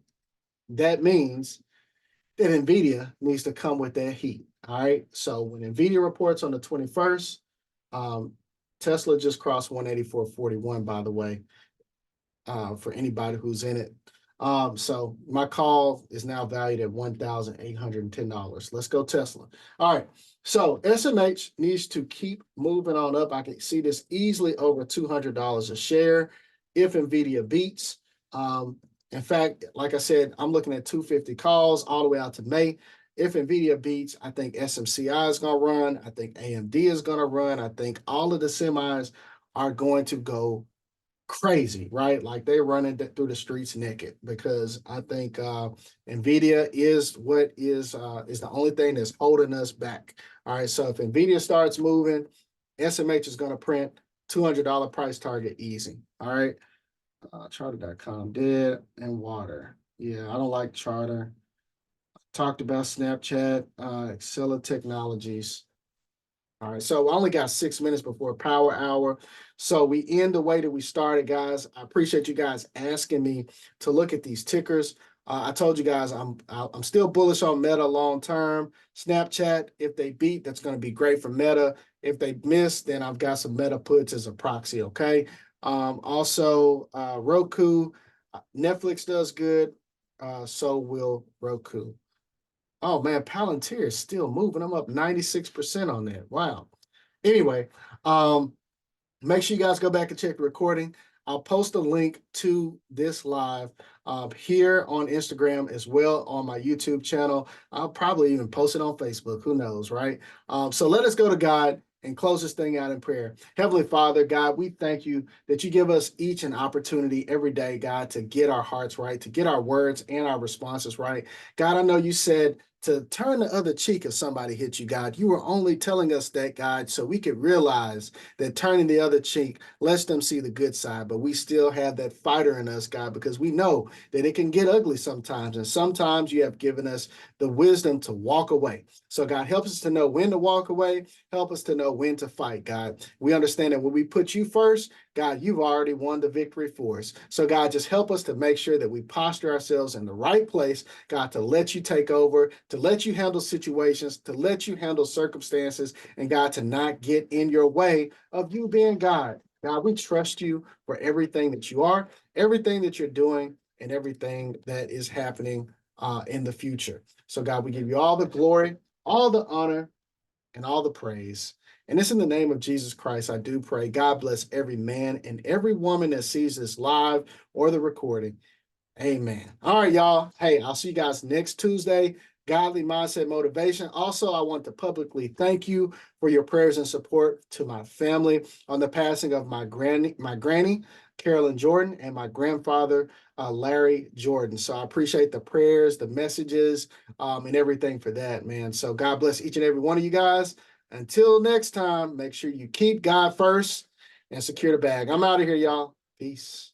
that means that NVIDIA needs to come with that heat. All right, so when NVIDIA reports on the 21st, Tesla just crossed 184.41, by the way. For anybody who's in it. So my call is now valued at $1,810. Let's go Tesla. All right. So SMH needs to keep moving on up. I can see this easily over $200 a share if NVIDIA beats. In fact, like I said, I'm looking at 250 calls all the way out to May. If NVIDIA beats, I think SMCI is going to run. I think AMD is going to run. I think all of the semis are going to go crazy, right? Like they're running through the streets naked because I think Nvidia is what is the only thing that's holding us back. All right, so if Nvidia starts moving, SMH is going to print $200 price target easy. All right, Charter.com dead and water. Yeah, I don't like Charter. Talked about Snapchat, Excella Technologies. All right, so I only got 6 minutes before power hour. So we end the way that we started, guys. I appreciate you guys asking me to look at these tickers. I told you guys I'm still bullish on Meta long term. Snapchat, if they beat, that's going to be great for Meta. If they miss, then I've got some Meta puts as a proxy. Okay. Also, Roku, Netflix does good. So will Roku. Oh man, Palantir is still moving. I'm up 96% on that. Wow. Anyway, um, make sure you guys go back and check the recording. I'll post a link to this live here on Instagram as well on my YouTube channel. I'll probably even post it on Facebook. Who knows, right? So let us go to God and close this thing out in prayer. Heavenly Father, God, we thank you that you give us each an opportunity every day, God, to get our hearts right, to get our words and our responses right. God, I know you said to turn the other cheek if somebody hits you, God. You were only telling us that, God, so we could realize that turning the other cheek lets them see the good side. But we still have that fighter in us, God, because we know that it can get ugly sometimes. And sometimes you have given us the wisdom to walk away. So, God, help us to know when to walk away. Help us to know when to fight, God. We understand that when we put you first, God, you've already won the victory for us. So, God, just help us to make sure that we posture ourselves in the right place, God, to let you take over, to let you handle situations, to let you handle circumstances, and God, to not get in your way of you being God. God, we trust you for everything that you are, everything that you're doing, and everything that is happening in the future. So, God, we give you all the glory, all the honor, and all the praise. And it's in the name of Jesus Christ, I do pray. God bless every man and every woman that sees this live or the recording. Amen. All right, y'all. Hey, I'll see you guys next Tuesday. Godly Mindset Motivation. Also, I want to publicly thank you for your prayers and support to my family on the passing of my granny, Carolyn Jordan, and my grandfather, Larry Jordan. So I appreciate the prayers, the messages, and everything for that, man. So God bless each and every one of you guys. Until next time, make sure you keep God first and secure the bag. I'm out of here, y'all. Peace.